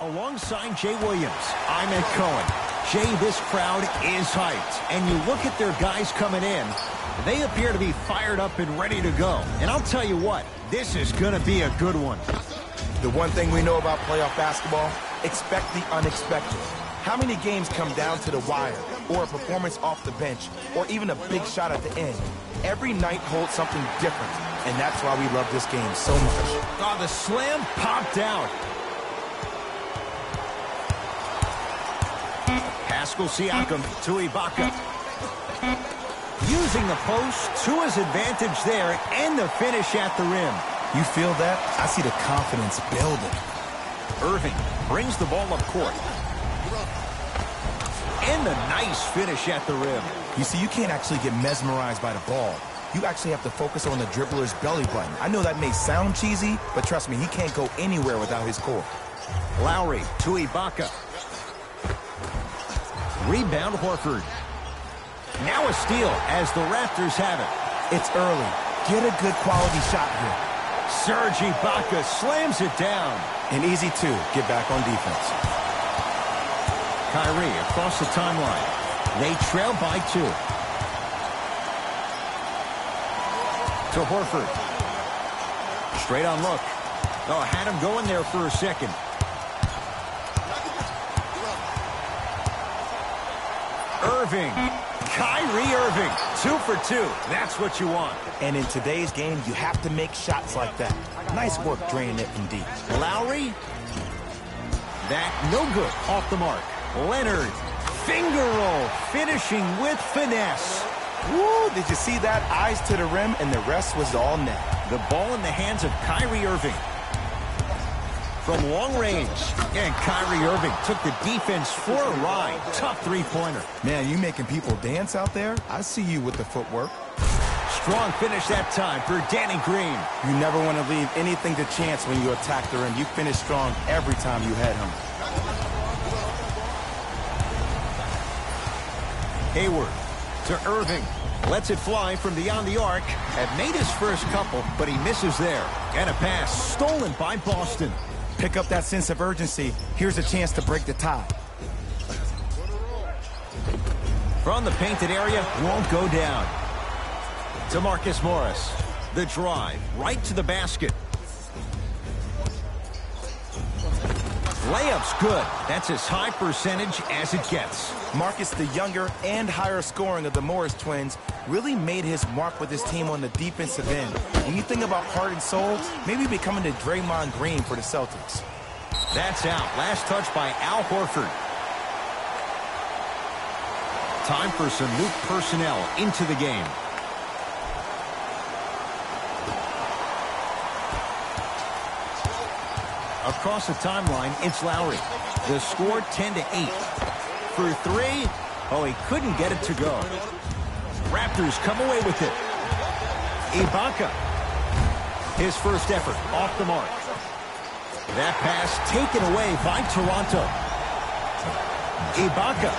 Alongside Jay Williams, I'm Ed Cohen. Jay, this crowd is hyped. And you look at their guys coming in, they appear to be fired up and ready to go. And I'll tell you what, this is going to be a good one. The one thing we know about playoff basketball, expect the unexpected. How many games come down to the wire, or a performance off the bench, or even a big shot at the end? Every night holds something different, and that's why we love this game so much. Oh, the slam popped out. Pascal Siakam to Ibaka. Using the post to his advantage there, and the finish at the rim. You feel that? I see the confidence building. Irving brings the ball up court. And a nice finish at the rim. You see, you can't actually get mesmerized by the ball. You actually have to focus on the dribbler's belly button. I know that may sound cheesy, but trust me, he can't go anywhere without his core. Lowry to Ibaka. Rebound Horford. Now a steal as the Raptors have it. It's early. Get a good quality shot here. Serge Ibaka slams it down. And easy two, get back on defense. Kyrie across the timeline. They trail by 2. To Horford. Straight on look. Oh, had him going there for a second. Irving. Kyrie Irving. 2 for 2. That's what you want. And in today's game, you have to make shots like that. Nice work draining it from deep. Lowry. That no good. Off the mark. Leonard. Finger roll. Finishing with finesse. Woo! Did you see that? Eyes to the rim, and the rest was all net. The ball in the hands of Kyrie Irving. From long range. And Kyrie Irving took the defense for a ride. Tough three-pointer. Man, you making people dance out there? I see you with the footwork. Strong finish that time for Danny Green. You never want to leave anything to chance when you attack the rim. You finish strong every time you head him. Hayward to Irving. Lets it fly from beyond the arc. Had made his first couple, but he misses there. And a pass stolen by Boston. Pick up that sense of urgency. Here's a chance to break the tie. From the painted area, won't go down. To Marcus Morris. The drive, right to the basket. Layup's good. That's as high percentage as it gets. Marcus, the younger and higher scoring of the Morris twins, really made his mark with his team on the defensive end. When you think about heart and soul, maybe becoming the Draymond Green for the Celtics. That's out. Last touch by Al Horford. Time for some new personnel into the game. Across the timeline, it's Lowry. The score 10-8. For 3, oh, he couldn't get it to go. Raptors come away with it. Ibaka. His first effort off the mark. That pass taken away by Toronto. Ibaka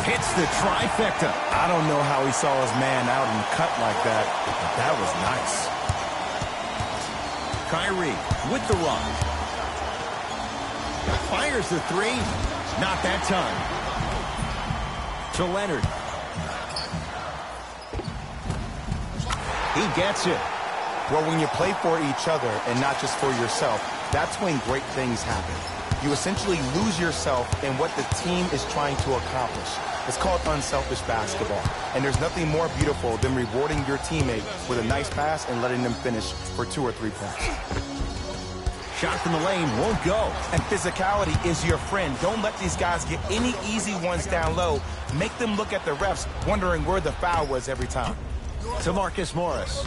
hits the trifecta. I don't know how he saw his man out and cut like that, but that was nice. Kyrie with the run. Fires the 3. Not that time. To Leonard. He gets it. Well, when you play for each other and not just for yourself, that's when great things happen. You essentially lose yourself in what the team is trying to accomplish. It's called unselfish basketball. And there's nothing more beautiful than rewarding your teammate with a nice pass and letting them finish for 2 or 3 points. Shot from the lane won't go. And physicality is your friend. Don't let these guys get any easy ones down low. Make them look at the refs, wondering where the foul was every time. To Marcus Morris.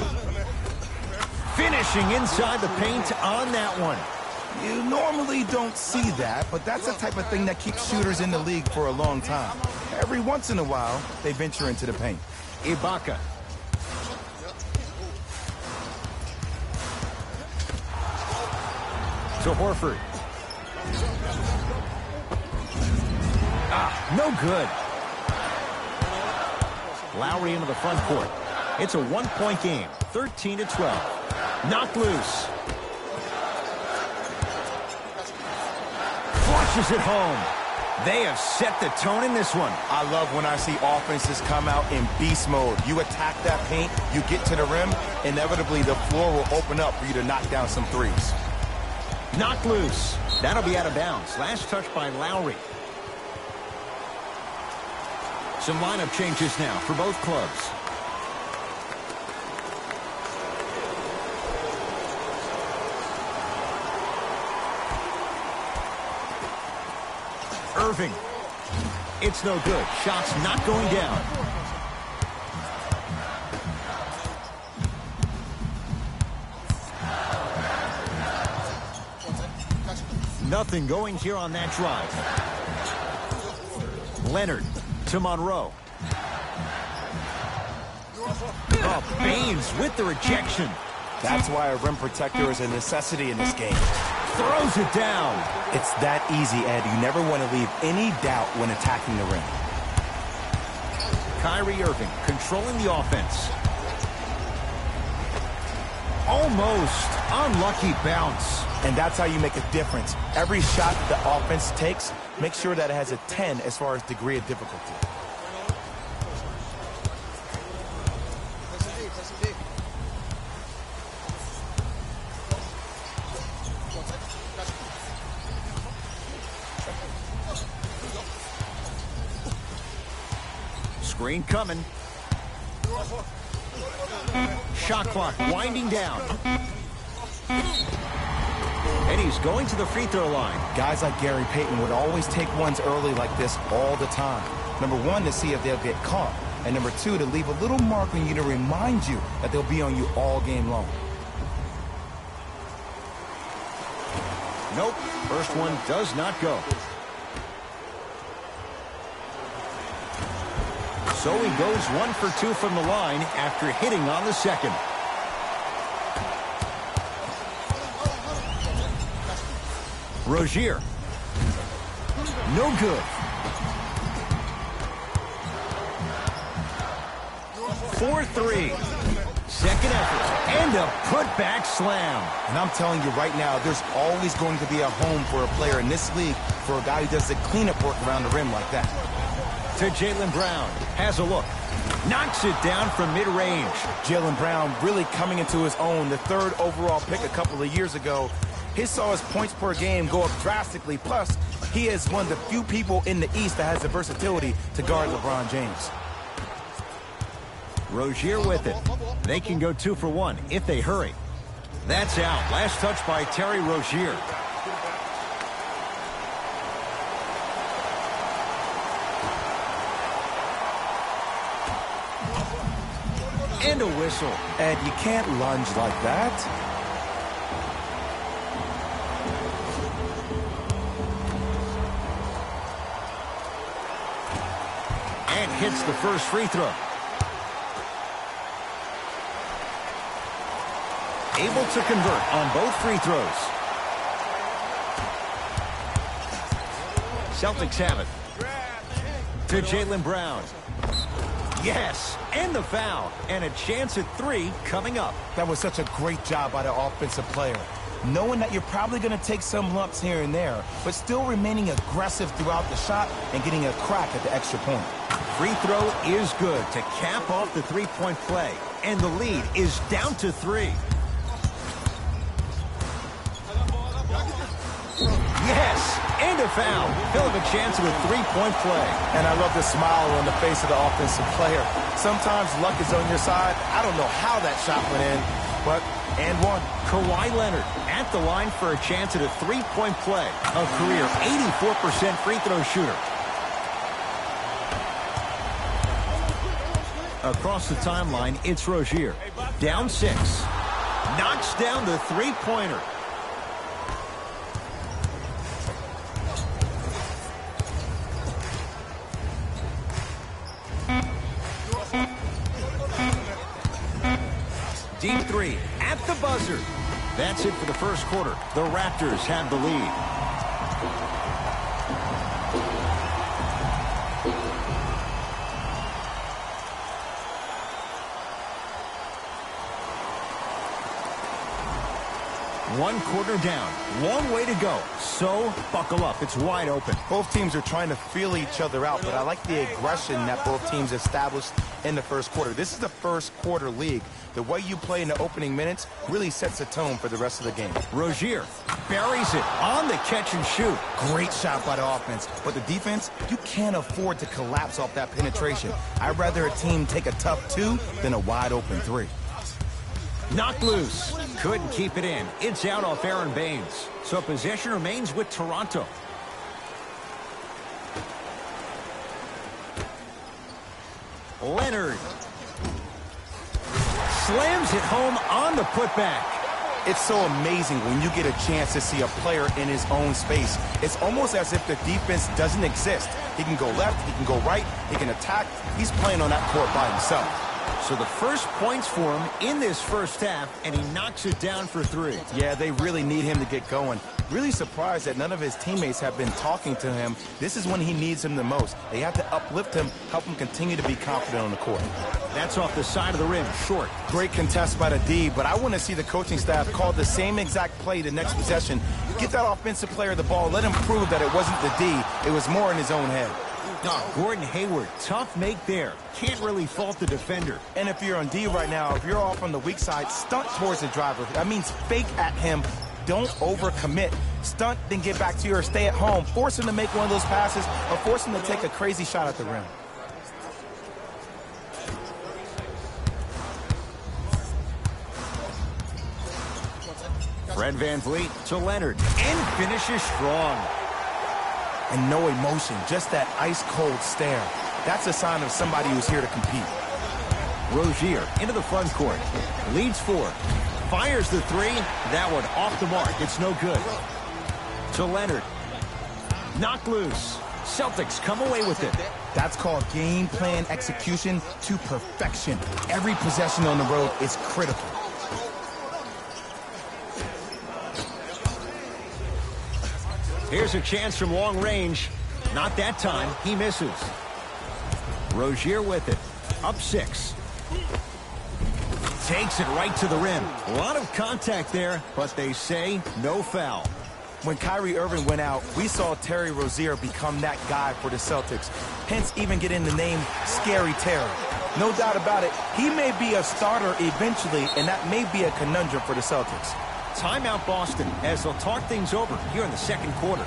Finishing inside the paint on that one. You normally don't see that, but that's the type of thing that keeps shooters in the league for a long time. Every once in a while, they venture into the paint. Ibaka. To Horford. No good. Lowry into the front court. It's a one-point game, 13-12. Knocked loose. pushes it home. They have set the tone in this one. I love when I see offenses come out in beast mode. You attack that paint, you get to the rim, inevitably the floor will open up for you to knock down some threes. Knocked loose. That'll be out of bounds. Last touch by Lowry. Some lineup changes now for both clubs. Irving. It's no good. Shot's not going down. Nothing going here on that drive. Leonard to Monroe. Oh, Baines with the rejection. That's why a rim protector is a necessity in this game. Throws it down. It's that easy, Ed. You never want to leave any doubt when attacking the rim. Kyrie Irving controlling the offense. Almost. Unlucky bounce. And that's how you make a difference. Every shot the offense takes, make sure that it has a 10 as far as degree of difficulty. Screen coming. Shot clock winding down. And he's going to the free throw line. Guys like Gary Payton would always take ones early like this all the time. Number one, to see if they'll get caught. And number two, to leave a little mark on you to remind you that they'll be on you all game long. Nope. First one does not go. So he goes 1 for 2 from the line after hitting on the second. Rozier. No good. 4-3. Second effort. And a putback slam. And I'm telling you right now, there's always going to be a home for a player in this league for a guy who does the cleanup work around the rim like that. To Jaylen Brown. Has a look. Knocks it down from mid-range. Jaylen Brown really coming into his own. The third overall pick a couple of years ago. He saw his points per game go up drastically. Plus, he is one of the few people in the East that has the versatility to guard LeBron James. Rozier with it. They can go 2 for 1 if they hurry. That's out. Last touch by Terry Rozier. And a whistle. And you can't lunge like that. And hits the first free throw. Able to convert on both free throws. Celtics have it. To Jaylen Brown. Yes, and the foul. And a chance at 3 coming up. That was such a great job by the offensive player. Knowing that you're probably going to take some lumps here and there, but still remaining aggressive throughout the shot and getting a crack at the extra point. Free throw is good to cap off the three-point play. And the lead is down to 3. Yes, and a foul. He'll have a chance with 3-point play. And I love the smile on the face of the offensive player. Sometimes luck is on your side. I don't know how that shot went in, but and one. Kawhi Leonard at the line for a chance at a 3-point play. A career 84% free throw shooter. Across the timeline, it's Rozier. Down 6. Knocks down the three-pointer. Deep 3 at the buzzer. That's it for the first quarter. The Raptors have the lead. One quarter down. Long way to go. So, buckle up. It's wide open. Both teams are trying to feel each other out, but I like the aggression that both teams established in the first quarter. This is the first quarter league. The way you play in the opening minutes really sets the tone for the rest of the game. Rozier buries it on the catch and shoot. Great shot by the offense, but the defense, you can't afford to collapse off that penetration. I'd rather a team take a tough 2 than a wide open 3. Knocked loose. Couldn't keep it in. It's out off Aaron Baines. So possession remains with Toronto. Leonard slams it home on the putback. It's so amazing when you get a chance to see a player in his own space. It's almost as if the defense doesn't exist. He can go left, he can go right, he can attack. He's playing on that court by himself. So the first points for him in this first half, and he knocks it down for 3. Yeah, they really need him to get going. Really surprised that none of his teammates have been talking to him. This is when he needs him the most. They have to uplift him, help him continue to be confident on the court. That's off the side of the rim, short. Great contest by the D, but I want to see the coaching staff call the same exact play the next possession. Get that offensive player the ball. Let him prove that it wasn't the D. It was more in his own head. Oh, Gordon Hayward, tough make there. Can't really fault the defender. And if you're on D right now, if you're off on the weak side, stunt towards the driver. That means fake at him. Don't overcommit. Stunt, then get back to your stay at home. Force him to make one of those passes or force him to take a crazy shot at the rim. Fred VanVleet to Leonard, and finishes strong. And no emotion, just that ice-cold stare. That's a sign of somebody who's here to compete. Rozier into the front court. Leads 4. Fires the 3. That one off the mark. It's no good. To Leonard. Knocked loose. Celtics come away with it. That's called game plan execution to perfection. Every possession on the road is critical. Here's a chance from long range. Not that time. He misses. Rozier with it. Up 6. Takes it right to the rim. A lot of contact there, but they say no foul. When Kyrie Irving went out, we saw Terry Rozier become that guy for the Celtics. Hence even getting the name Scary Terry. No doubt about it, he may be a starter eventually, and that may be a conundrum for the Celtics. Timeout Boston as they'll talk things over here in the second quarter.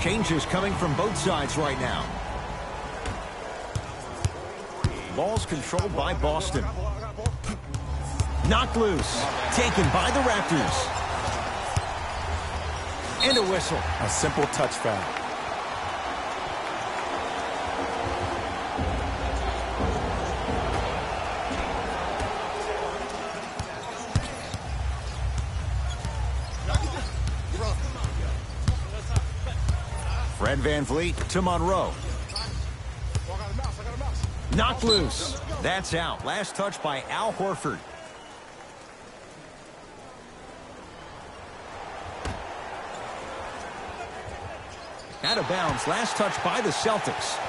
Changes coming from both sides right now. Ball's controlled by Boston. Knocked loose. Taken by the Raptors. And a whistle. A simple touch foul. Fred VanVleet to Monroe. Knocked loose. That's out. Last touch by Al Horford. Out of bounds. Last touch by the Celtics.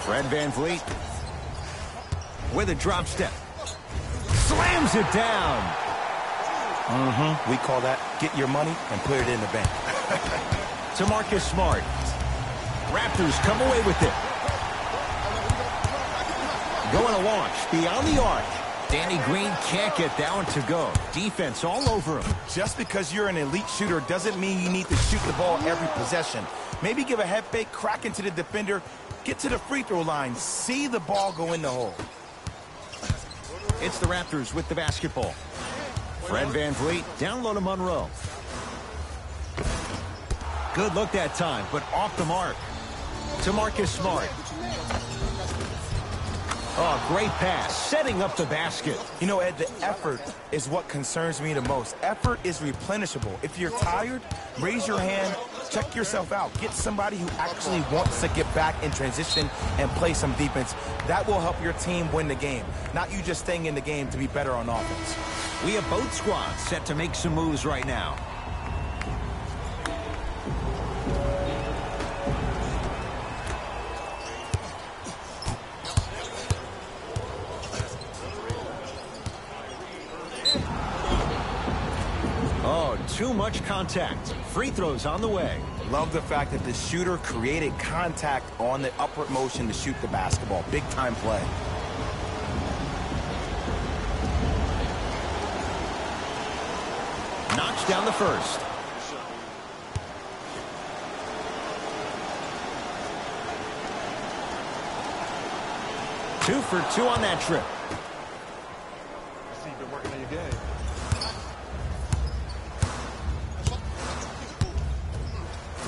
Fred VanVleet with a drop step. Slams it down. We call that get your money and put it in the bank. To Marcus Smart. Raptors come away with it. Going to launch beyond the arc. Danny Green can't get that one to go. Defense all over him. Just because you're an elite shooter doesn't mean you need to shoot the ball every possession. Maybe give a head fake, crack into the defender, get to the free throw line, see the ball go in the hole. It's the Raptors with the basketball. Fred VanVleet down low to Monroe. Good look that time, but off the mark. To Marcus Smart. Oh, great pass, setting up the basket. You know, Ed, the effort is what concerns me the most. Effort is replenishable. If you're tired, raise your hand, check yourself out. Get somebody who actually wants to get back in transition and play some defense. That will help your team win the game, not you just staying in the game to be better on offense. We have both squads set to make some moves right now. Oh, too much contact. Free throws on the way. Love the fact that the shooter created contact on the upward motion to shoot the basketball. Big time play. Knocks down the first. Two for two on that trip. I see you've been working on your game.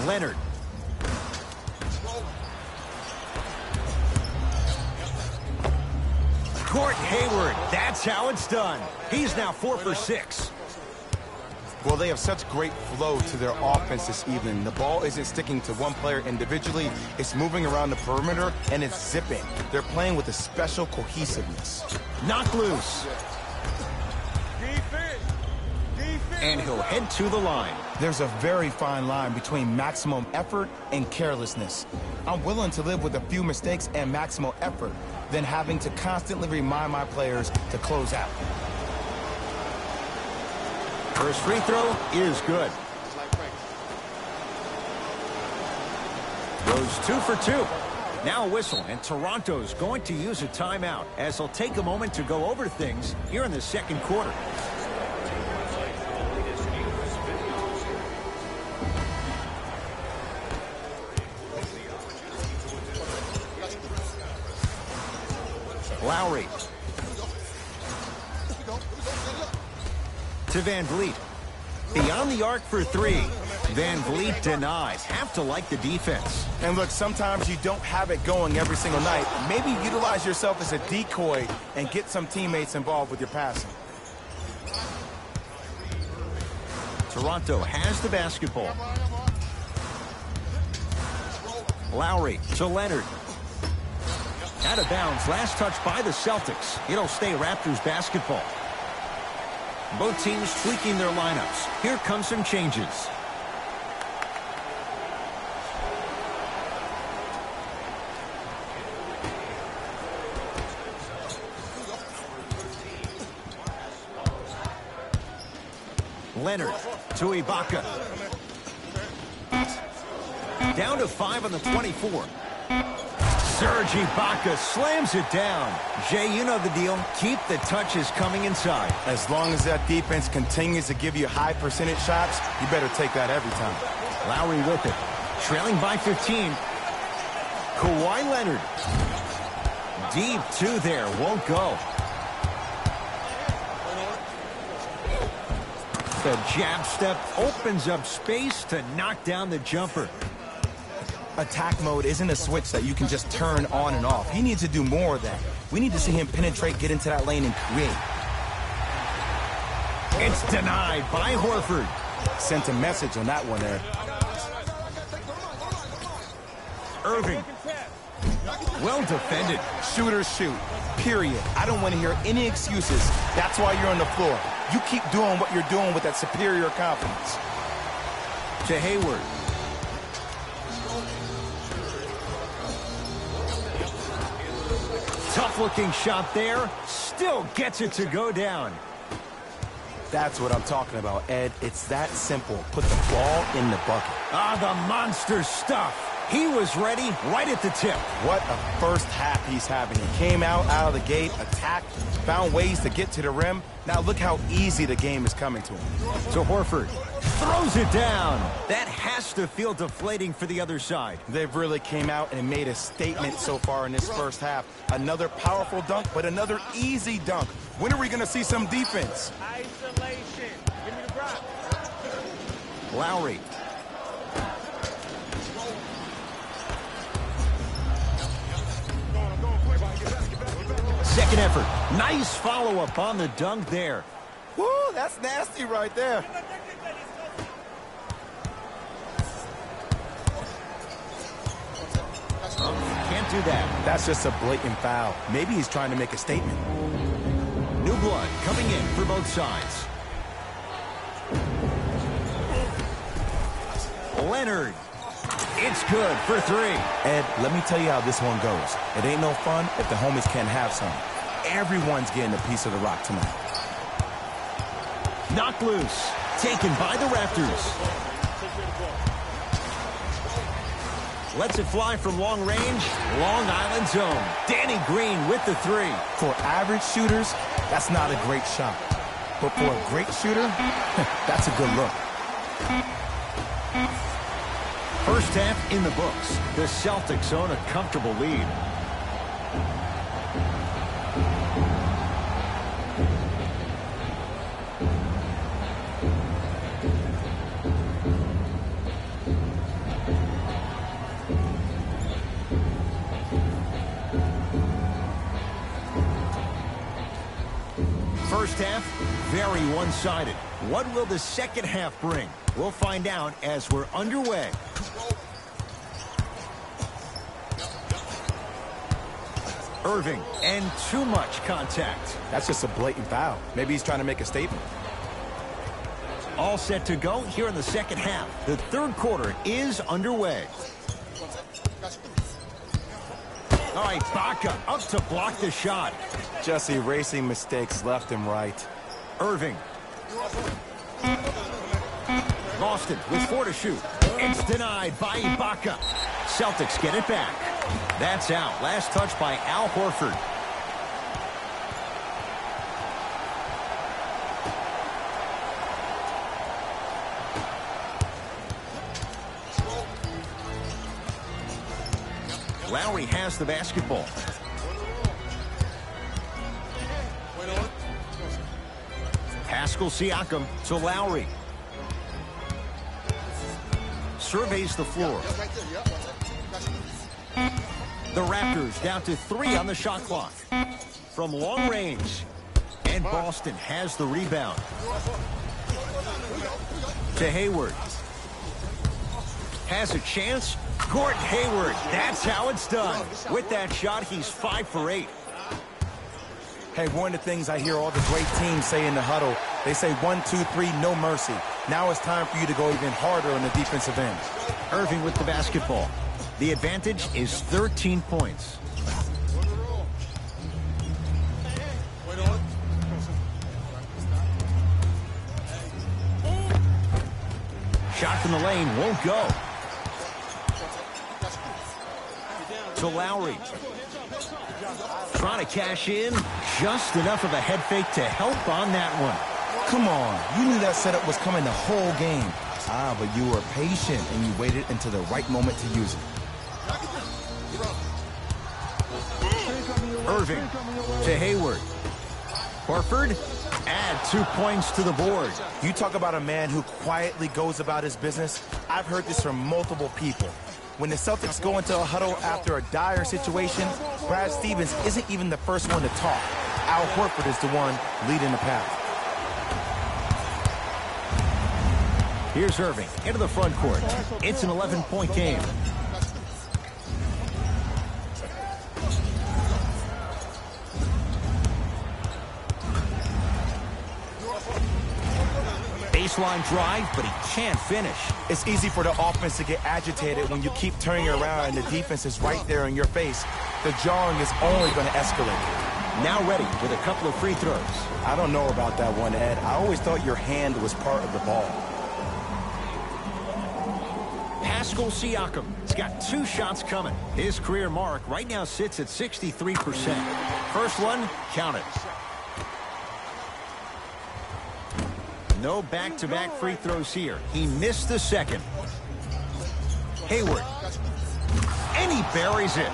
Leonard. Court Hayward. That's how it's done. He's now 4 for 6. Well, they have such great flow to their offense this evening. The ball isn't sticking to one player individually. It's moving around the perimeter, and it's zipping. They're playing with a special cohesiveness. Knock loose. And he'll head to the line. There's a very fine line between maximum effort and carelessness. I'm willing to live with a few mistakes and maximum effort than having to constantly remind my players to close out. First free throw is good. Goes 2 for 2. Now a whistle, and Toronto's going to use a timeout as they'll take a moment to go over things here in the second quarter. Lowry. To Van Vliet. Beyond the arc for 3. Van Vliet denies. Have to like the defense. And look, sometimes you don't have it going every single night. Maybe utilize yourself as a decoy and get some teammates involved with your passing. Toronto has the basketball. Lowry to Leonard. Out of bounds. Last touch by the Celtics. It'll stay Raptors basketball. Both teams tweaking their lineups. Here come some changes. Leonard to Ibaka. Down to 5 on the 24. Serge Ibaka slams it down. Jay, you know the deal. Keep the touches coming inside. As long as that defense continues to give you high percentage shots, you better take that every time. Lowry with it. Trailing by 15. Kawhi Leonard. Deep 2 there. Won't go. The jab step opens up space to knock down the jumper. Attack mode isn't a switch that you can just turn on and off. He needs to do more of that. We need to see him penetrate, get into that lane, and create. It's denied by Horford. Sent a message on that one there. Irving. Well defended. Shooters shoot, period. I don't want to hear any excuses. That's why you're on the floor. You keep doing what you're doing with that superior confidence. To Hayward. Tough-looking shot there. Still gets it to go down. That's what I'm talking about, Ed. It's that simple. Put the ball in the bucket. Ah, the monster stuff. He was ready right at the tip. What a first half he's having. He came out of the gate, attacked, found ways to get to the rim. Now look how easy the game is coming to him. To Horford. Throws it down. That has to feel deflating for the other side. They've really came out and made a statement so far in this first half. Another powerful dunk, but another easy dunk. When are we going to see some defense? Isolation. Give me the rock. Lowry. second effort. Nice follow-up on the dunk there. Woo, that's nasty right there. Can't do that. That's just a blatant foul. Maybe he's trying to make a statement. New blood coming in for both sides. Leonard. It's good for three. Ed, let me tell you how this one goes. It ain't no fun if the homies can't have some. Everyone's getting a piece of the rock tonight. Knocked loose. Taken by the Raptors. Lets it fly from long range. Long Island zone. Danny Green with the three. For average shooters, that's not a great shot. But for a great shooter, that's a good look. First half in the books. The Celtics own a comfortable lead. First half, very one-sided. What will the second half bring? We'll find out as we're underway. Irving, and too much contact. That's just a blatant foul. Maybe he's trying to make a statement. All set to go here in the second half. The third quarter is underway. All right, Baca up to block the shot. Just erasing mistakes left and right. Irving. Boston with 4 to shoot. It's denied by Ibaka. Celtics get it back. That's out. Last touch by Al Horford. Lowry has the basketball. Pascal Siakam to Lowry. Surveys the floor. The Raptors down to 3 on the shot clock. From long range. And Boston has the rebound. To Hayward. Has a chance. Gordon Hayward. That's how it's done. With that shot, he's 5 for 8. Hey, one of the things I hear all the great teams say in the huddle, they say 1, 2, 3, no mercy. Now it's time for you to go even harder on the defensive end. Irving with the basketball. The advantage is 13 points. Shot from the lane won't go. To Lowry. Trying to cash in. Just enough of a head fake to help on that one. Come on. You knew that setup was coming the whole game. Ah, but you were patient and you waited until the right moment to use it. Irving to Hayward. Horford, add 2 points to the board. You talk about a man who quietly goes about his business. I've heard this from multiple people. When the Celtics go into a huddle after a dire situation, Brad Stevens isn't even the first one to talk. Al Horford is the one leading the pack. Here's Irving into the front court. It's an 11-point game. Baseline drive, but he can't finish. It's easy for the offense to get agitated when you keep turning around and the defense is right there in your face. The jarring is only going to escalate. Now ready with a couple of free throws. I don't know about that one, Ed. I always thought your hand was part of the ball. Pascal Siakam has got 2 shots coming. His career mark right now sits at 63%. First one, count it. No back-to-back free throws here. He missed the second. Hayward. And he buries it.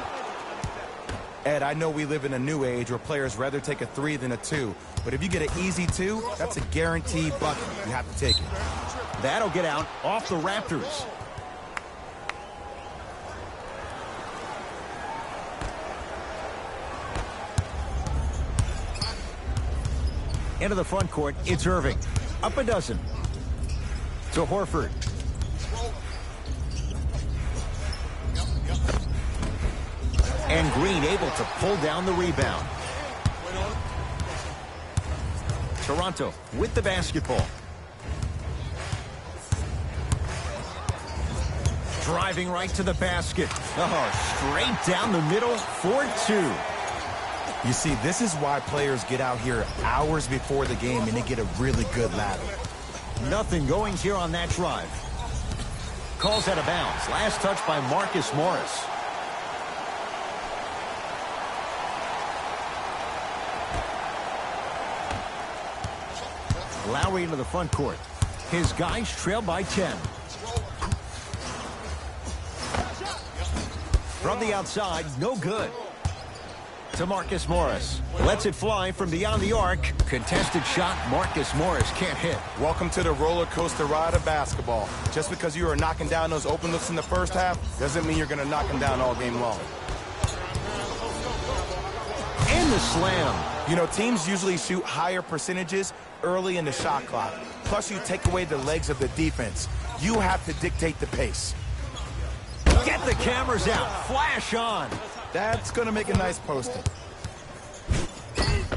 Ed, I know we live in a new age where players rather take a 3 than a 2. But if you get an easy 2, that's a guaranteed bucket. You have to take it. That'll get out off the Raptors. Into the front court, it's Irving. Up a dozen. To Horford. And Green able to pull down the rebound. Toronto with the basketball. Driving right to the basket. Oh, straight down the middle, 4-2. You see, this is why players get out here hours before the game and they get a really good lather. Nothing going here on that drive. Calls out of bounds. Last touch by Marcus Morris. Lowry into the front court. His guys trail by 10. From the outside, no good. To Marcus Morris. Lets it fly from beyond the arc. Contested shot, Marcus Morris can't hit. Welcome to the roller coaster ride of basketball. Just because you are knocking down those open looks in the first half doesn't mean you're going to knock them down all game long. And the slam. You know, teams usually shoot higher percentages early in the shot clock. Plus, you take away the legs of the defense. You have to dictate the pace. Get the cameras out. Flash on. That's going to make a nice poster.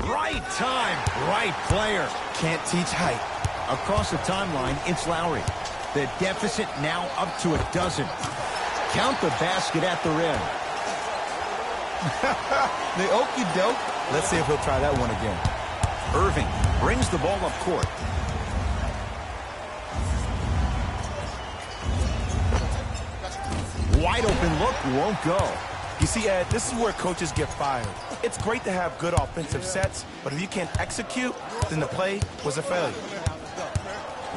Right time, right player. Can't teach height. Across the timeline, it's Lowry. The deficit now up to a dozen. Count the basket at the rim. The okie doke. Let's see if he'll try that one again. Irving brings the ball up court. Wide open look, won't go. You see, Ed, this is where coaches get fired. It's great to have good offensive sets, but if you can't execute, then the play was a failure.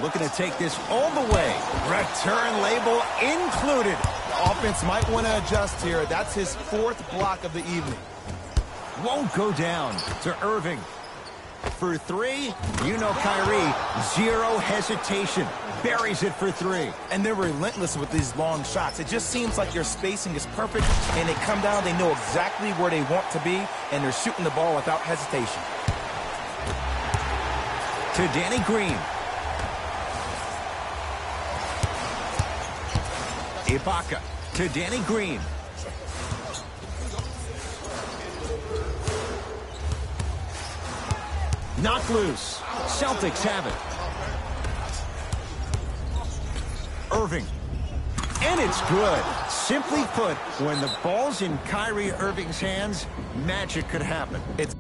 Looking to take this all the way. Return label included. The offense might want to adjust here. That's his 4th block of the evening. Won't go down to Irving. For 3, you know Kyrie, zero hesitation. Buries it for 3. And they're relentless with these long shots. It just seems like your spacing is perfect, and they come down, they know exactly where they want to be, and they're shooting the ball without hesitation. To Danny Green. Ibaka to Danny Green. Knock loose. Celtics have it. Irving. And it's good. Simply put, when the ball's in Kyrie Irving's hands, magic could happen. It's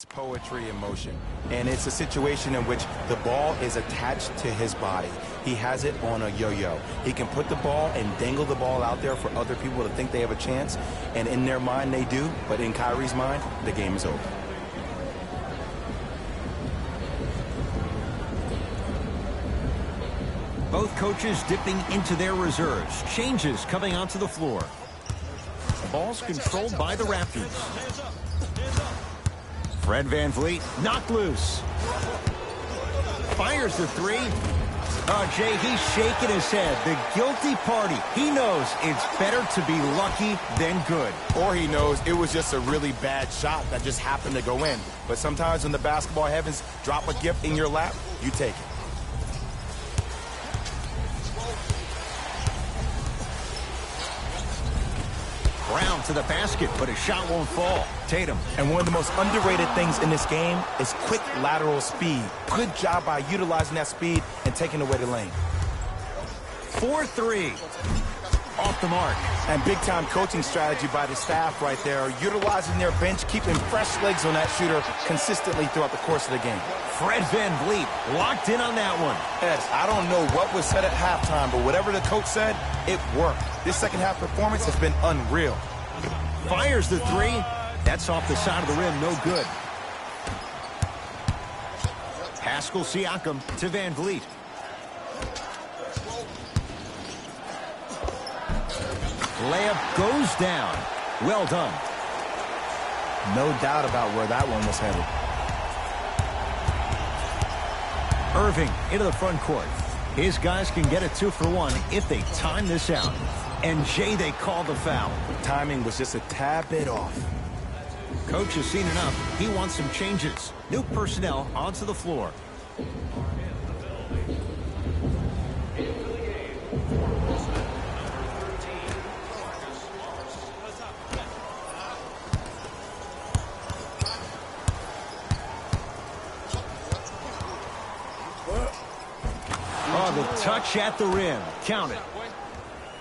poetry in motion, and it's a situation in which the ball is attached to his body. He has it on a yo-yo. He can put the ball and dangle the ball out there for other people to think they have a chance, and in their mind they do, but in Kyrie's mind, the game is over. Both coaches dipping into their reserves. Changes coming onto the floor. The ball's controlled by the Raptors. Fred VanVleet, knocked loose. Fires the 3. Oh, Jay, he's shaking his head. The guilty party. He knows it's better to be lucky than good. Or he knows it was just a really bad shot that just happened to go in. But sometimes when the basketball heavens drop a gift in your lap, you take it. Brown to the basket, but his shot won't fall. Tatum. And one of the most underrated things in this game is quick lateral speed. Good job by utilizing that speed and taking away the lane. 4-3. Off the mark. And big-time coaching strategy by the staff right there, utilizing their bench, keeping fresh legs on that shooter consistently throughout the course of the game. Fred VanVleet locked in on that one. Ed, I don't know what was said at halftime, but whatever the coach said, it worked. This second half performance has been unreal. Fires the 3. That's off the side of the rim, no good. Pascal Siakam to VanVleet. Layup goes down. Well done. No doubt about where that one was headed. Irving into the front court. His guys can get a 2-for-1 if they time this out. And Jay, they called the foul. Timing was just a tad bit off. Coach has seen enough. He wants some changes. New personnel onto the floor. Oh, the touch at the rim. Count it.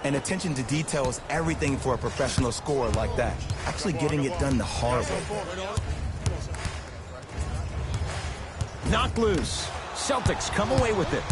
And attention to detail is everything for a professional scorer like that. Actually getting it done the hard way. Knocked loose. Celtics come away with it.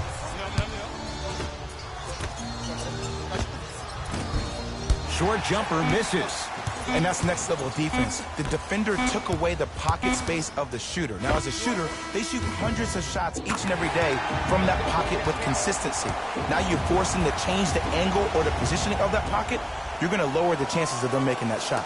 Short jumper misses. And that's next level defense. The defender took away the pocket space of the shooter. Now, as a shooter, they shoot hundreds of shots each and every day from that pocket with consistency. Now you're forcing to change the angle or the positioning of that pocket. You're going to lower the chances of them making that shot.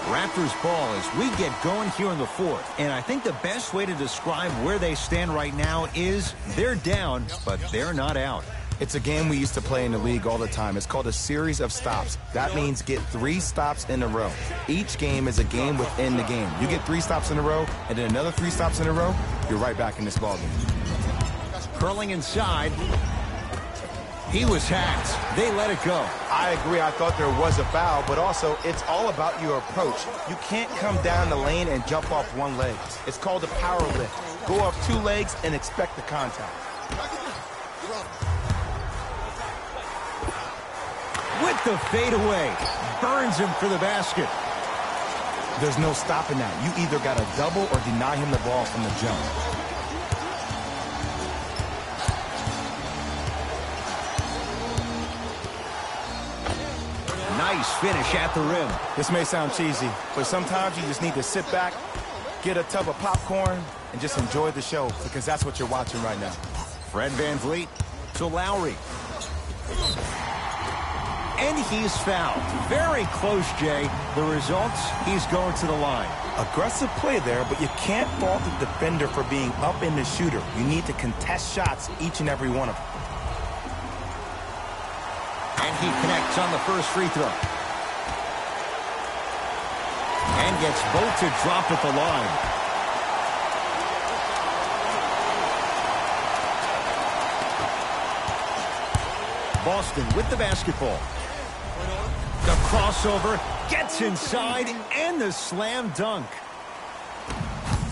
Raptors ball as we get going here in the fourth. And I think the best way to describe where they stand right now is they're down, but they're not out. It's a game we used to play in the league all the time. It's called a series of stops. That means get 3 stops in a row. Each game is a game within the game. You get 3 stops in a row, and then another 3 stops in a row, you're right back in this ballgame. Curling inside. He was hacked. They let it go. I agree. I thought there was a foul, but also it's all about your approach. You can't come down the lane and jump off one leg. It's called a power lift. Go off 2 legs and expect the contact. With the fadeaway. Burns him for the basket. There's no stopping that. You either got to double or deny him the ball from the jump. Nice finish at the rim. This may sound cheesy, but sometimes you just need to sit back, get a tub of popcorn, and just enjoy the show, because that's what you're watching right now. Fred VanVleet to Lowry. And he's fouled. Very close, Jay. The results, he's going to the line. Aggressive play there, but you can't fault the defender for being up in the shooter. You need to contest shots, each and every one of them. And he connects on the first free throw. And gets both to drop at the line. Boston with the basketball. The crossover, gets inside, and the slam dunk.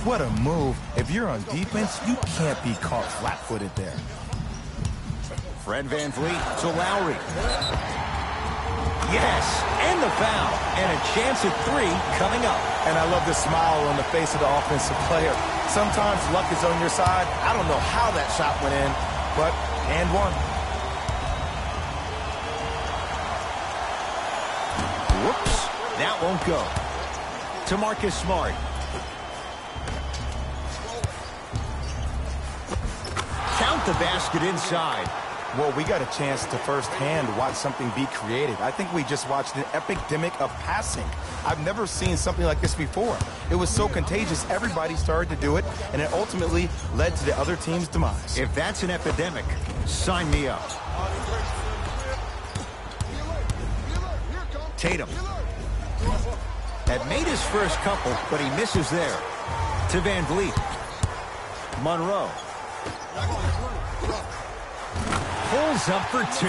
What a move. If you're on defense, you can't be caught flat-footed there. Fred VanVleet to Lowry. Yes, and the foul. And a chance at 3 coming up. And I love the smile on the face of the offensive player. Sometimes luck is on your side. I don't know how that shot went in, but and one. Whoops, that won't go. To Marcus Smart. Count the basket inside. Well, we got a chance to firsthand watch something be created. I think we just watched an epidemic of passing. I've never seen something like this before. It was so contagious, everybody started to do it, and it ultimately led to the other team's demise. If that's an epidemic, sign me up. Tatum. Had made his first couple, but he misses there. To VanVleet. Monroe. Pulls up for 2.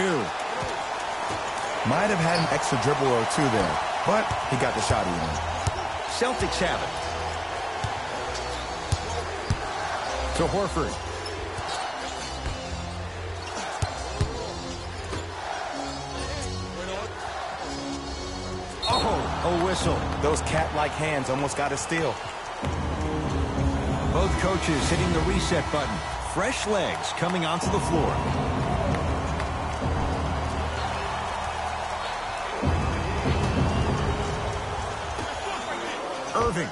Might have had an extra dribble or 2 there, but he got the shot in. Celtics have it. To Horford. Oh, a whistle. Those cat-like hands almost got a steal. Both coaches hitting the reset button. Fresh legs coming onto the floor. Irving.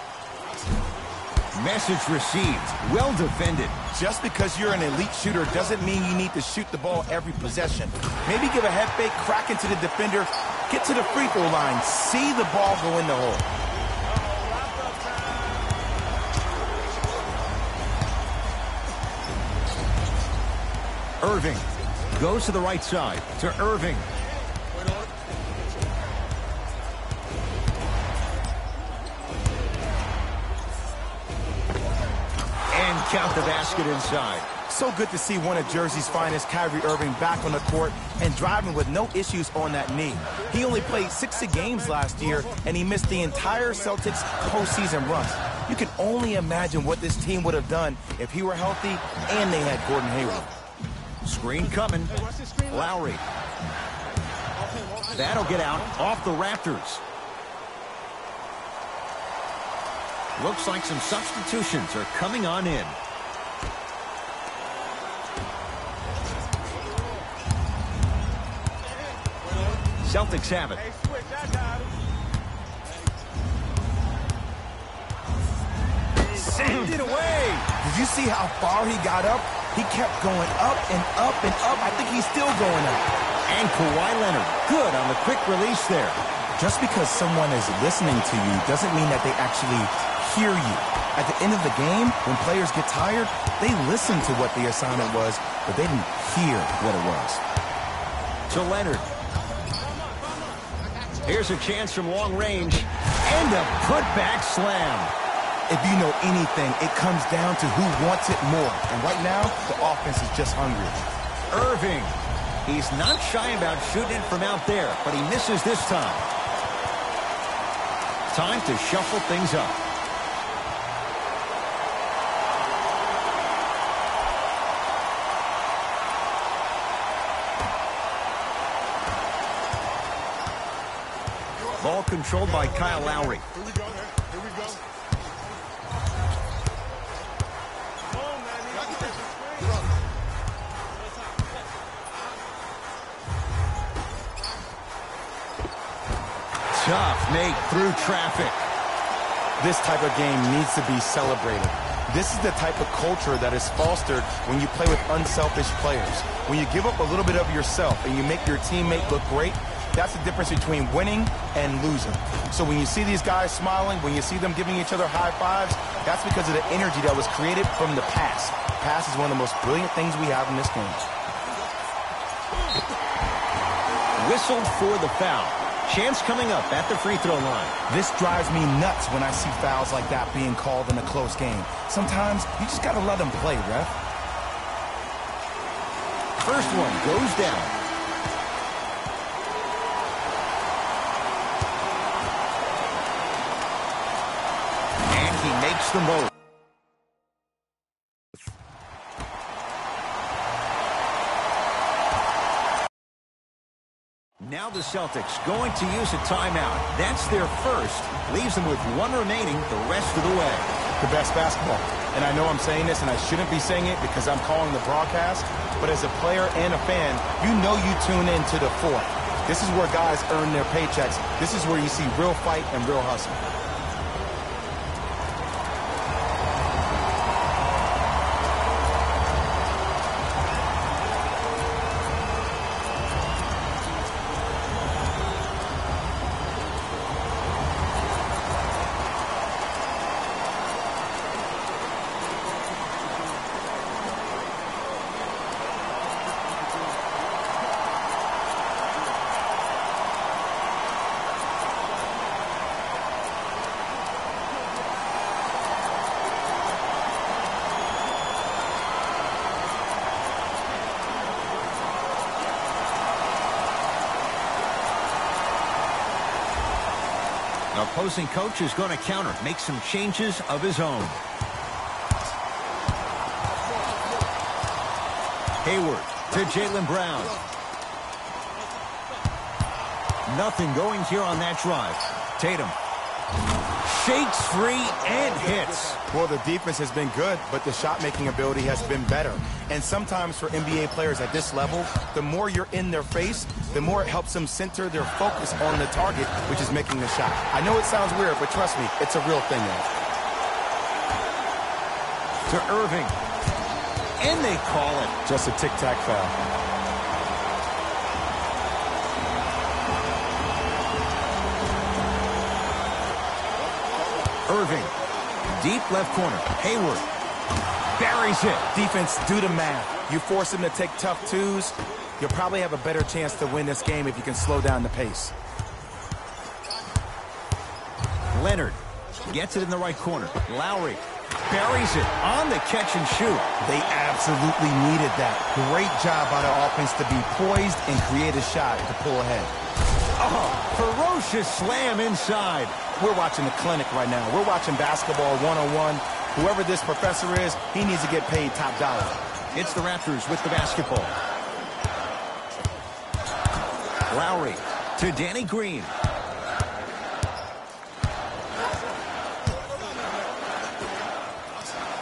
Message received. Well defended. Just because you're an elite shooter doesn't mean you need to shoot the ball every possession. Maybe give a head fake, crack into the defender, get to the free throw line, see the ball go in the hole. Irving goes to the right side to Irving. And count the basket inside. So good to see one of Jersey's finest, Kyrie Irving, back on the court and driving with no issues on that knee. He only played 60 games last year, and he missed the entire Celtics postseason run. You can only imagine what this team would have done if he were healthy and they had Gordon Hayward. Screen coming. Lowry. That'll get out off the Raptors. Looks like some substitutions are coming on in. Celtics have it. Send it away. Did you see how far he got up? He kept going up and up and up. I think he's still going up. And Kawhi Leonard, good on the quick release there. Just because someone is listening to you doesn't mean that they actually hear you. At the end of the game, when players get tired, they listen to what the assignment was, but they didn't hear what it was. To Leonard. Here's a chance from long range. And a putback slam. If you know anything, it comes down to who wants it more. And right now, the offense is just hungry. Irving. He's not shy about shooting it from out there, but he misses this time. Time to shuffle things up. Ball controlled by Kyle Lowry. Here we go. Here we go. Come on, man. Tough make through traffic. This type of game needs to be celebrated. This is the type of culture that is fostered when you play with unselfish players. When you give up a little bit of yourself and you make your teammate look great, that's the difference between winning and losing. So when you see these guys smiling, when you see them giving each other high fives, that's because of the energy that was created from the pass. Pass is one of the most brilliant things we have in this game. Whistled for the foul. Chance coming up at the free throw line. This drives me nuts when I see fouls like that being called in a close game. Sometimes you just got to let them play, ref. First one goes down. And he makes the most. Now the Celtics going to use a timeout. That's their first. Leaves them with one remaining the rest of the way. The best basketball. And I know I'm saying this and I shouldn't be saying it because I'm calling the broadcast, but as a player and a fan, you know you tune in to the fourth. This is where guys earn their paychecks. This is where you see real fight and real hustle. The opposing coach is going to counter, make some changes of his own. Hayward to Jaylen Brown. Nothing going here on that drive. Tatum shakes free and hits. Well, the defense has been good, but the shot-making ability has been better. And sometimes for NBA players at this level, the more you're in their face, the more it helps them center their focus on the target, which is making the shot. I know it sounds weird, but trust me, it's a real thing, man. To Irving. And they call it. Just a tic-tac foul. Irving. Deep left corner. Hayward. Buries it. Defense, do the math. You force him to take tough twos, you'll probably have a better chance to win this game if you can slow down the pace. Leonard gets it in the right corner. Lowry buries it on the catch and shoot. They absolutely needed that. Great job by the offense to be poised and create a shot to pull ahead. Oh, ferocious slam inside. We're watching a clinic right now. We're watching basketball one-on-one. Whoever this professor is, he needs to get paid top dollar. It's the Raptors with the basketball. Lowry to Danny Green.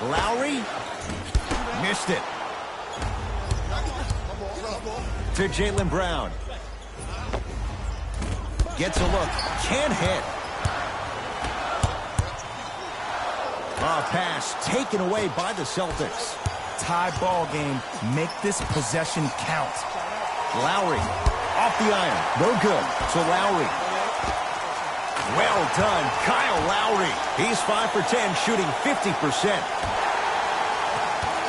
Lowry missed it. To Jaylen Brown. Gets a look. Can't hit. A pass taken away by the Celtics. Tie ball game. Make this possession count. Lowry off the iron. No good. To Lowry. Well done, Kyle Lowry. He's 5 for 10, shooting 50%.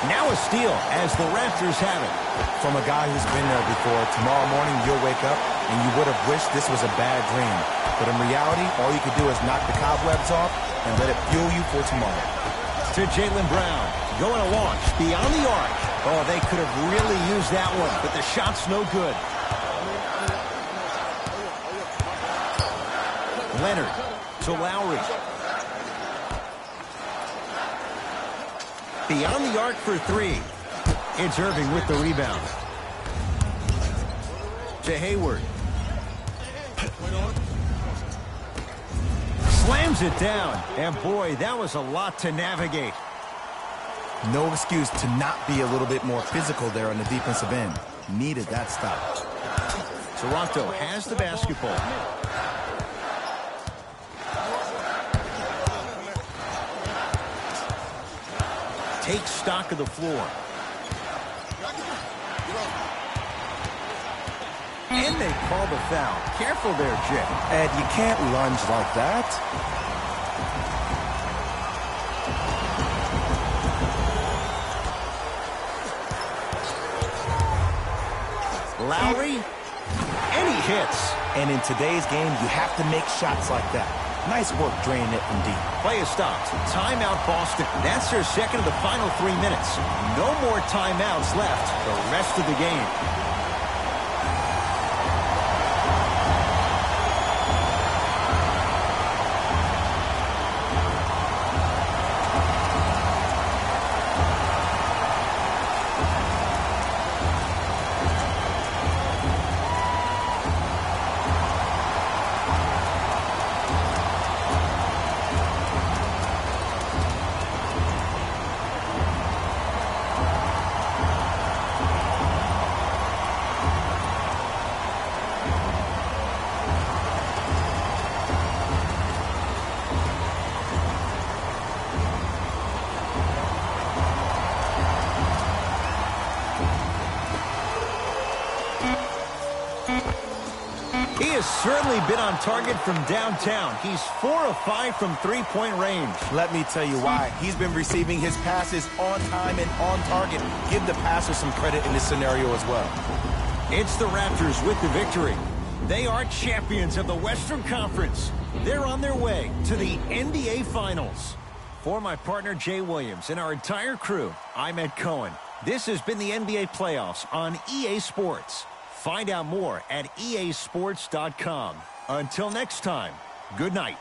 Now a steal as the Raptors have it. From a guy who's been there before, tomorrow morning you'll wake up and you would have wished this was a bad dream. But in reality, all you could do is knock the cobwebs off and let it fuel you for tomorrow. To Jaylen Brown. Going to launch beyond the arc. Oh, they could have really used that one, but the shot's no good. Leonard to Lowry. Beyond the arc for three. It's Irving with the rebound. To Hayward. Slams it down. And boy, that was a lot to navigate. No excuse to not be a little bit more physical there on the defensive end. Needed that stop. Toronto has the basketball. Takes stock of the floor. And they call the foul. Careful there, Jay. Ed, you can't lunge like that. Lowry, and he hits. And in today's game, you have to make shots like that. Nice work draining it from deep. Play is stopped. Timeout, Boston. That's their second of the final 3 minutes. No more timeouts left the rest of the game. He has certainly been on target from downtown. He's 4 of 5 from three-point range. Let me tell you why. He's been receiving his passes on time and on target. Give the passer some credit in this scenario as well. It's the Raptors with the victory. They are champions of the Western Conference. They're on their way to the NBA Finals. For my partner, Jay Williams, and our entire crew, I'm Ed Cohen. This has been the NBA Playoffs on EA Sports. Find out more at easports.com. Until next time, good night.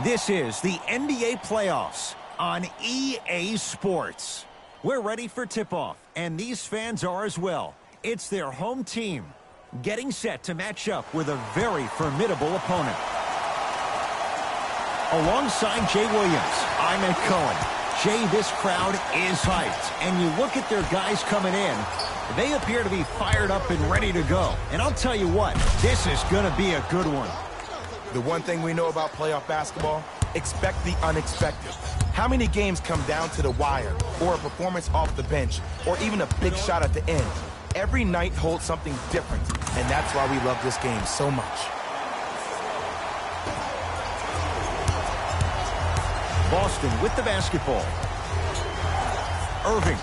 This is the NBA playoffs on EA Sports. We're ready for tip-off, and these fans are as well. It's their home team getting set to match up with a very formidable opponent. Alongside Jay Williams, I'm Ed Cohen. Jay, this crowd is hyped, and you look at their guys coming in, they appear to be fired up and ready to go. And I'll tell you what, this is going to be a good one. The one thing we know about playoff basketball, expect the unexpected. How many games come down to the wire, or a performance off the bench, or even a big shot at the end? Every night holds something different, and that's why we love this game so much. Boston with the basketball. Irving.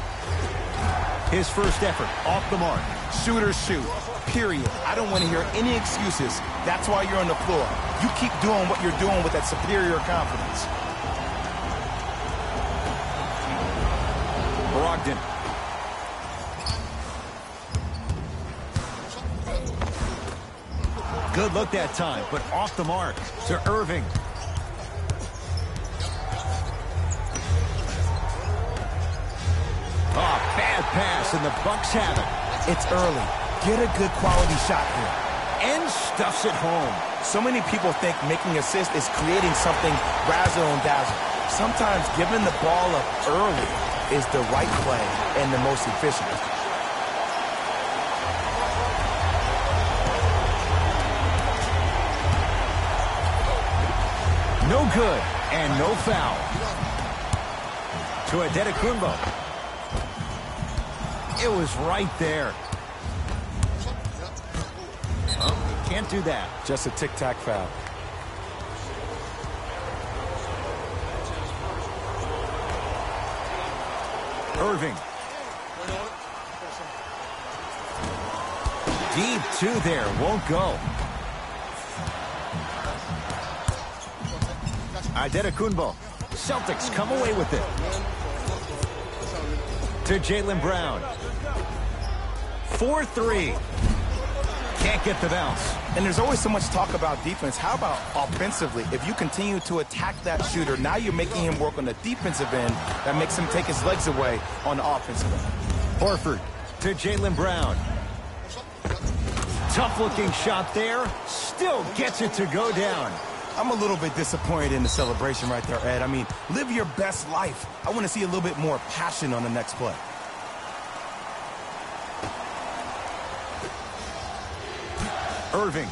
His first effort off the mark. Shooters shoot, period. I don't want to hear any excuses. That's why you're on the floor. You keep doing what you're doing with that superior confidence. Brogdon. Good look that time, but off the mark to Irving. Oh, bad pass, and the Bucks have it. It's early. Get a good quality shot here. And stuffs it home. So many people think making assists is creating something razzle and dazzle. Sometimes giving the ball up early is the right play and the most efficient. No good, and no foul. To Antetokounmpo. It was right there. Oh, can't do that. Just a tic-tac foul. Irving. Deep two there, won't go. Antetokounmpo. Celtics come away with it. To Jaylen Brown. 4-3. Can't get the bounce. And there's always so much talk about defense. How about offensively? If you continue to attack that shooter, now you're making him work on the defensive end. That makes him take his legs away on the offensive end. Horford to Jaylen Brown. Tough-looking shot there. Still gets it to go down. I'm a little bit disappointed in the celebration right there, Ed. I mean, live your best life. I want to see a little bit more passion on the next play. Irving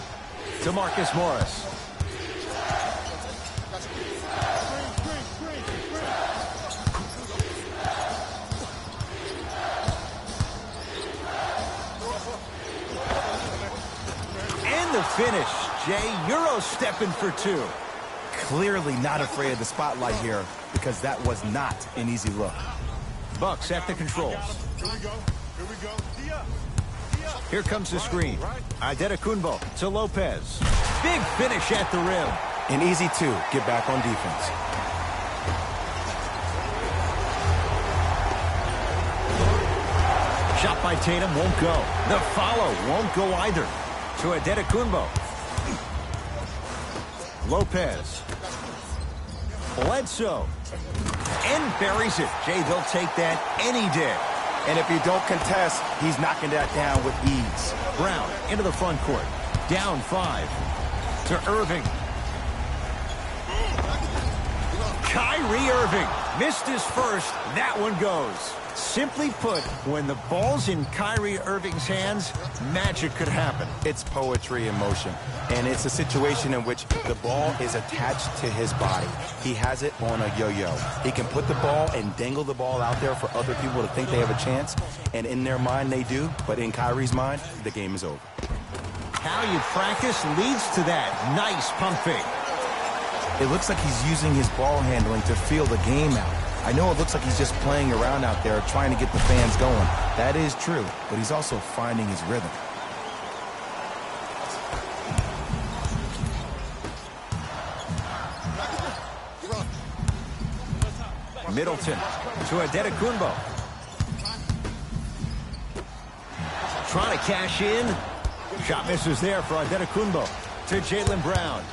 to Marcus Morris. And the finish. Jay, Euro stepping for two. Clearly not afraid of the spotlight here because that was not an easy look. Bucks at the controls. Here we go. Here we go. Here comes the screen. Antetokounmpo to Lopez. Big finish at the rim. An easy two. Get back on defense. Shot by Tatum won't go. The follow won't go either. To Antetokounmpo. Lopez. Bledsoe. And buries it. Jay, they'll take that any day. And if you don't contest, he's knocking that down with ease. Brown into the front court. Down 5. To Irving. Kyrie Irving missed his first. That one goes. Simply put, when the ball's in Kyrie Irving's hands, magic could happen. It's poetry in motion. And it's a situation in which the ball is attached to his body. He has it on a yo-yo. He can put the ball and dangle the ball out there for other people to think they have a chance. And in their mind, they do. But in Kyrie's mind, the game is over. How you practice leads to that. Nice pump fake. It looks like he's using his ball handling to feel the game out. I know it looks like he's just playing around out there trying to get the fans going. That is true, but he's also finding his rhythm. Middleton to Antetokounmpo. Trying to cash in. Shot misses there for Antetokounmpo. To Jaylen Brown.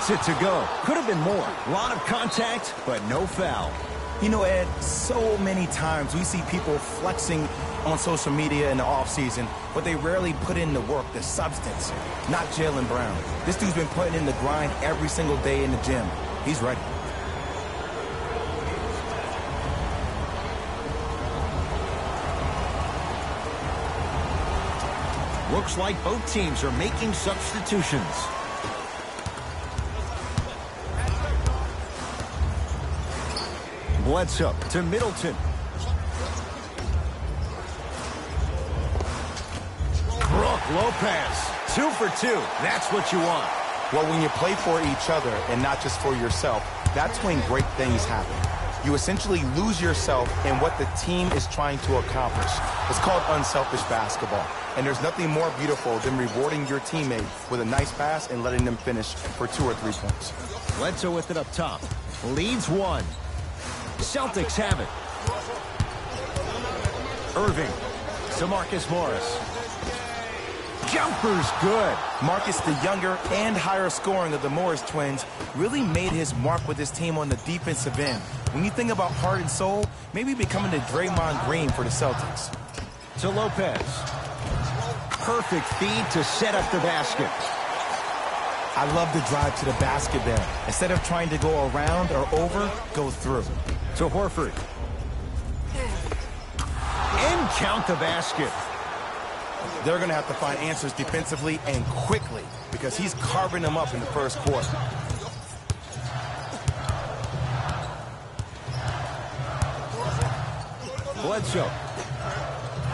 gets it to go. Could have been more. A lot of contact, but no foul. You know, Ed, so many times we see people flexing on social media in the offseason, but they rarely put in the work, the substance. Not Jaylen Brown. This dude's been putting in the grind every single day in the gym. He's ready. Looks like both teams are making substitutions. Bledsoe to Middleton. Brook Lopez, 2 for 2. That's what you want. Well, when you play for each other and not just for yourself, that's when great things happen. You essentially lose yourself in what the team is trying to accomplish. It's called unselfish basketball. And there's nothing more beautiful than rewarding your teammate with a nice pass and letting them finish for 2 or 3 points. Bledsoe with it up top. Leads 1. Celtics have it. Irving to Marcus Morris. Jumper's good. Marcus, the younger and higher scoring of the Morris twins, really made his mark with his team on the defensive end. When you think about heart and soul, maybe becoming the Draymond Green for the Celtics. To Lopez. Perfect feed to set up the basket. I love the drive to the basket there. Instead of trying to go around or over, go through. To Horford. And count the basket. They're going to have to find answers defensively and quickly because he's carving them up in the first quarter. Bledsoe.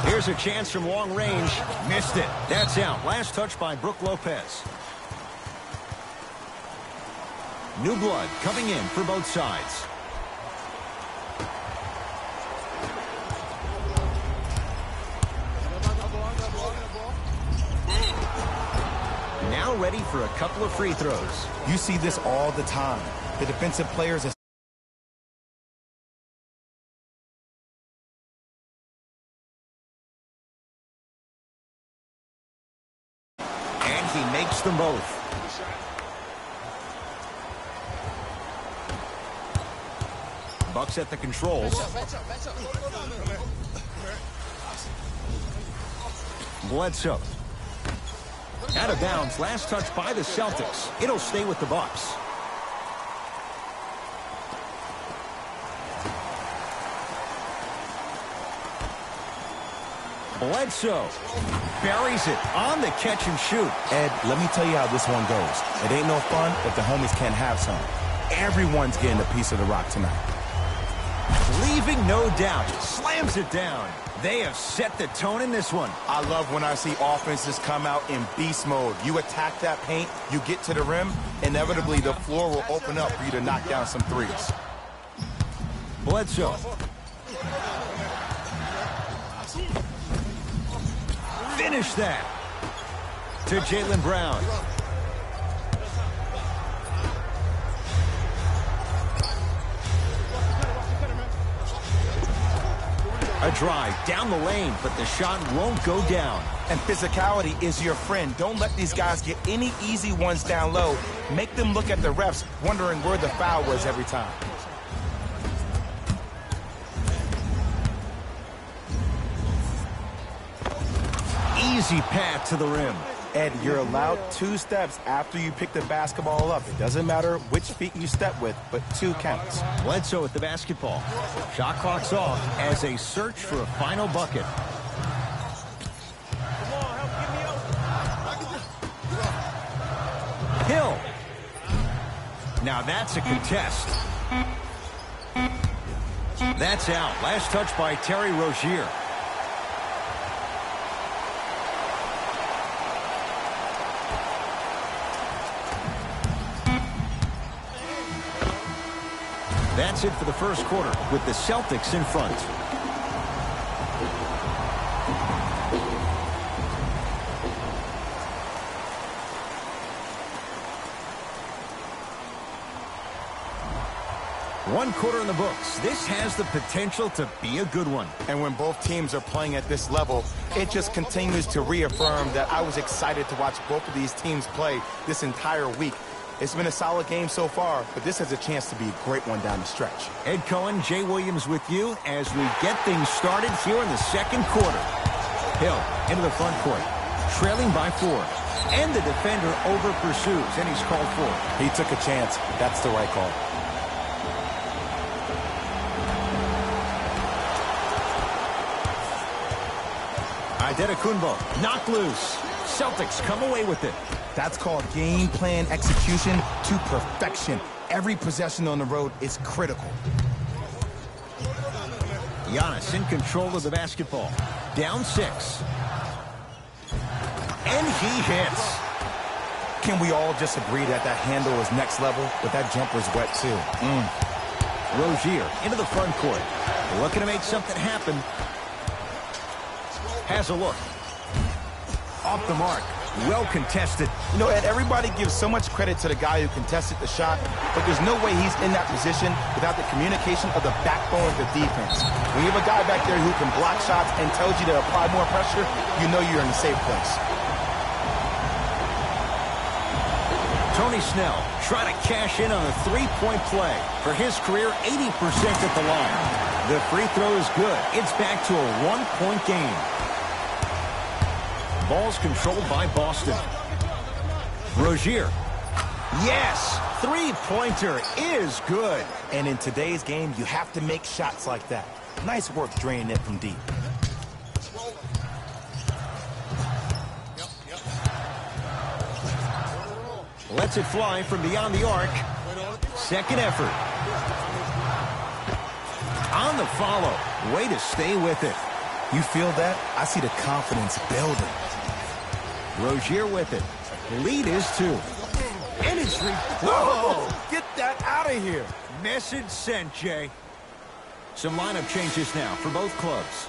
Here's a chance from long range. Missed it. That's out. Last touch by Brook Lopez. New blood coming in for both sides. Now ready for a couple of free throws. You see this all the time. The defensive players are and he makes them both. Bucks at the controls. Bledsoe. Out of bounds. Last touch by the Celtics. It'll stay with the Bucks. Bledsoe buries it on the catch and shoot. Ed, let me tell you how this one goes. It ain't no fun if the homies can't have some. Everyone's getting a piece of the rock tonight. Leaving no doubt. Slams it down. They have set the tone in this one. I love when I see offenses come out in beast mode. You attack that paint, you get to the rim, inevitably the floor will open up for you to knock down some threes. Bledsoe. Finish that. To Jaylen Brown. A drive down the lane, but the shot won't go down. And physicality is your friend. Don't let these guys get any easy ones down low. Make them look at the refs, wondering where the foul was every time. Easy path to the rim. Ed, you're allowed 2 steps after you pick the basketball up. It doesn't matter which feet you step with, but 2 counts. Bledsoe with the basketball. Shot clock's off as they search for a final bucket. Hill. Now that's a contest. That's out. Last touch by Terry Rozier. That's it for the first quarter with the Celtics in front. One quarter in the books. This has the potential to be a good one. And when both teams are playing at this level, it just continues to reaffirm that I was excited to watch both of these teams play this entire week. It's been a solid game so far, but this has a chance to be a great one down the stretch. Ed Cohen, Jay Williams with you as we get things started here in the second quarter. Hill into the front court, trailing by 4. And the defender over pursues, and he's called for. He took a chance. That's the right call. Adetokunbo knocked loose. Celtics come away with it. That's called game plan execution to perfection. Every possession on the road is critical. Giannis in control of the basketball. Down 6. And he hits. Can we all just agree that that handle is next level, but that jumper's wet too? Rozier into the front court. Looking to make something happen. Has a look. Off the mark. Well contested. You know, Ed, everybody gives so much credit to the guy who contested the shot, but there's no way he's in that position without the communication of the backbone of the defense. When you have a guy back there who can block shots and tells you to apply more pressure, you know you're in a safe place. Tony Snell trying to cash in on a three-point play. For his career, 80% at the line. The free throw is good. It's back to a one-point game. Ball's controlled by Boston. Rozier. Yes! Three-pointer is good. And in today's game, you have to make shots like that. Nice work draining it from deep. Lets it fly from beyond the arc. Second effort. On the follow. Way to stay with it. You feel that? I see the confidence building. Rozier with it. Lead is 2. And it's whoa! Get that out of here. Message sent, Jay. Some lineup changes now for both clubs.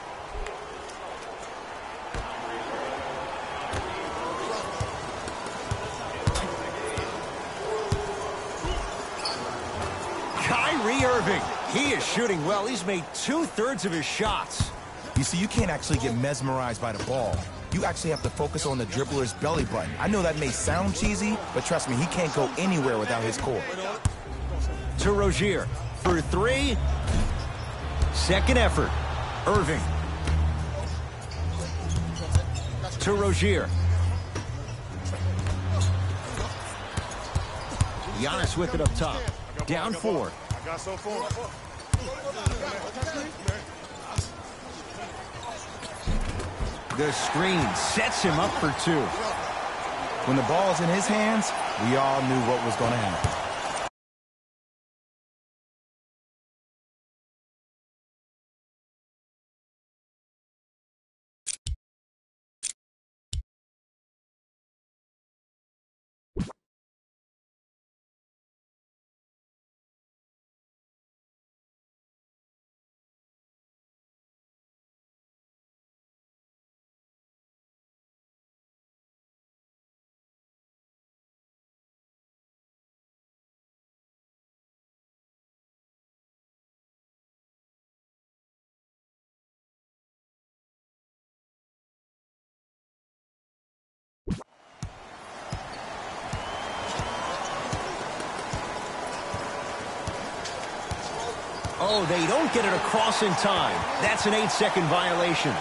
Kyrie Irving. He is shooting well. He's made 2/3 of his shots. You see, you can't actually get mesmerized by the ball. You actually have to focus on the dribbler's belly button. I know that may sound cheesy, but trust me, he can't go anywhere without his core. To Rozier for 3. Second effort. Irving. To Rozier. Giannis with it up top. Down 4. The screen sets him up for 2. When the ball's in his hands, we all knew what was going to happen. Oh, they don't get it across in time. That's an 8-second violation.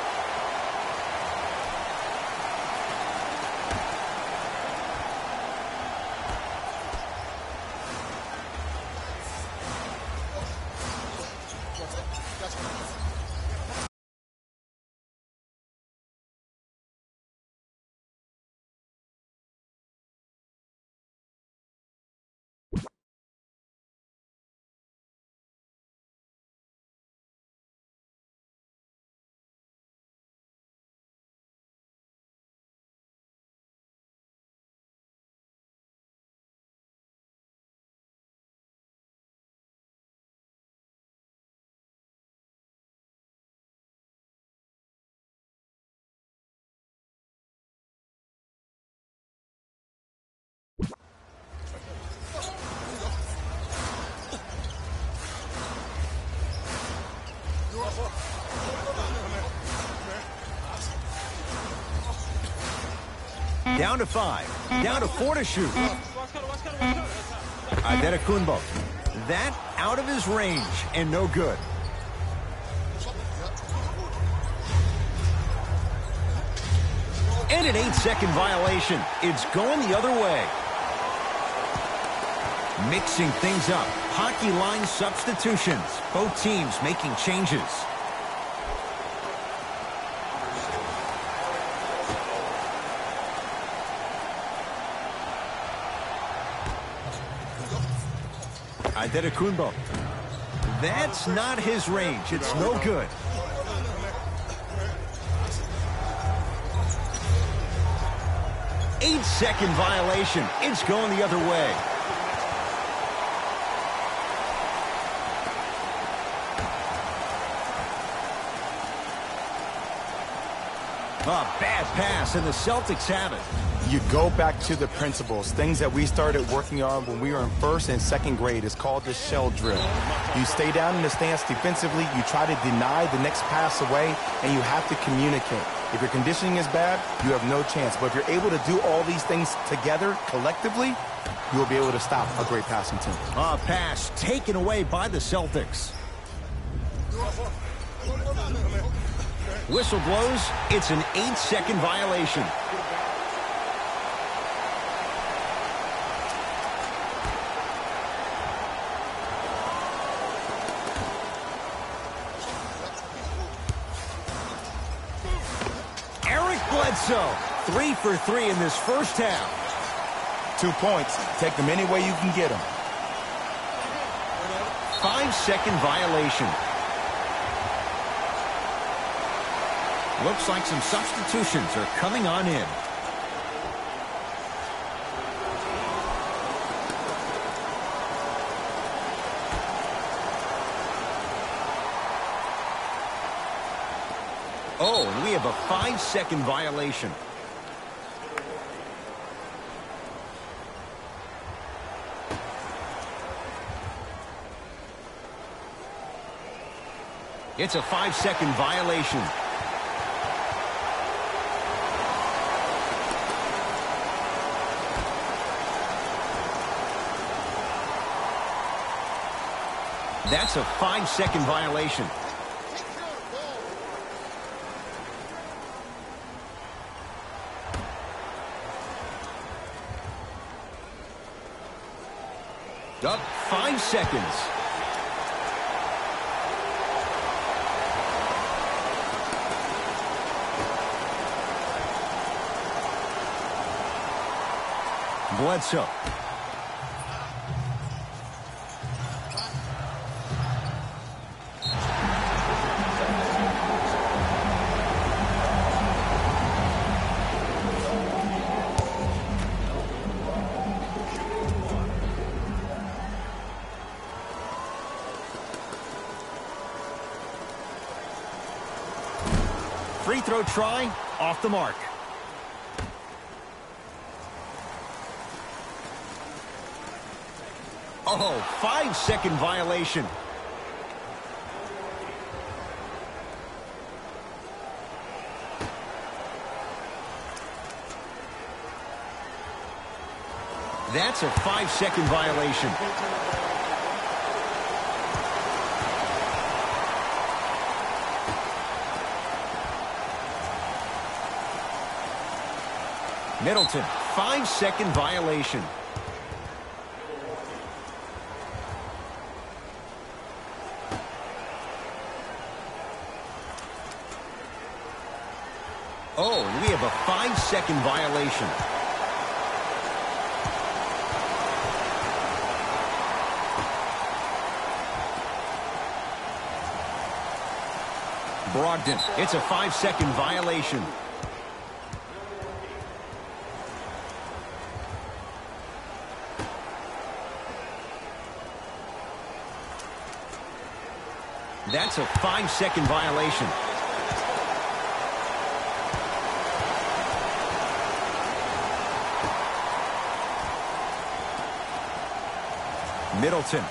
Down to 5. Down to 4 to shoot. Adetokunbo. That out of his range and no good. And an 8-second violation. It's going the other way. Mixing things up. Hockey line substitutions. Both teams making changes. Adetokunbo. That's not his range. It's no good. Eight-second violation. It's going the other way. A bad pass, and the Celtics have it. You go back to the principles, things that we started working on when we were in first and second grade. It's called the shell drill. You stay down in the stance defensively, you try to deny the next pass away, and you have to communicate. If your conditioning is bad, you have no chance. But if you're able to do all these things together, collectively, you'll be able to stop a great passing team. A pass taken away by the Celtics. Whistle blows. It's an 8-second violation. Bledsoe, 3 for 3 in this first half. 2 points. Take them any way you can get them. 5-second violation. Looks like some substitutions are coming on in. Oh, and we have a 5-second violation. It's a 5-second violation. That's a 5-second violation. Up 5 seconds. Bledsoe. Free throw try, off the mark. Oh, 5-second violation. That's a 5-second violation. Middleton, 5-second violation. Oh, we have a 5-second violation. Brogdon, it's a 5-second violation. That's a 5-second violation. Middleton.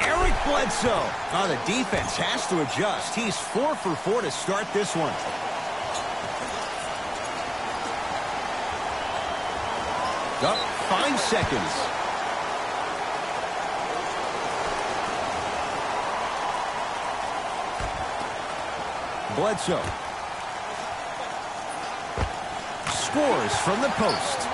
Eric Bledsoe. Oh, the defense has to adjust. He's 4 for 4 to start this one. Up 5 seconds. Bledsoe. Scores from the post.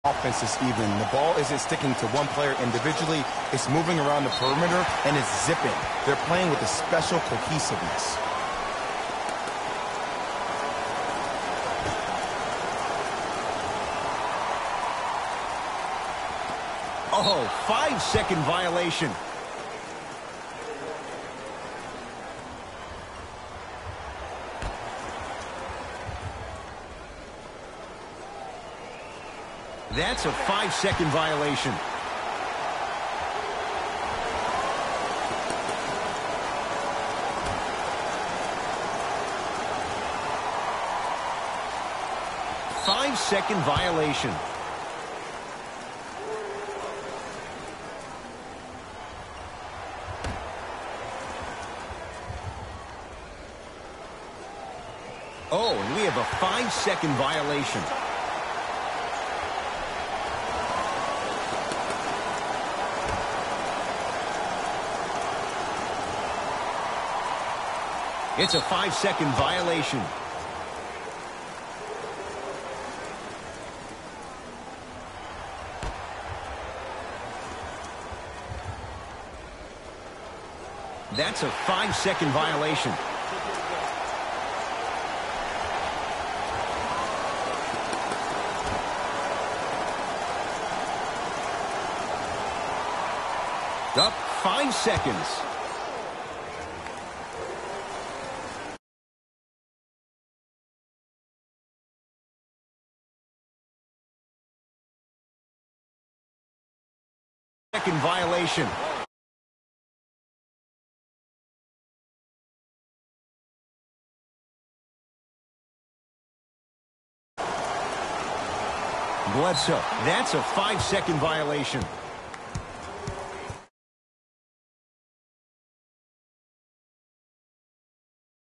Offense is even. The ball isn't sticking to one player individually. It's moving around the perimeter, and it's zipping. They're playing with a special cohesiveness. Oh, 5-second violation. That's a 5-second violation. Five-second violation. Oh, and we have a 5-second violation. It's a 5-second violation. That's a 5-second violation. Up 5 seconds. Second violation. Bledsoe. That's a 5-second violation.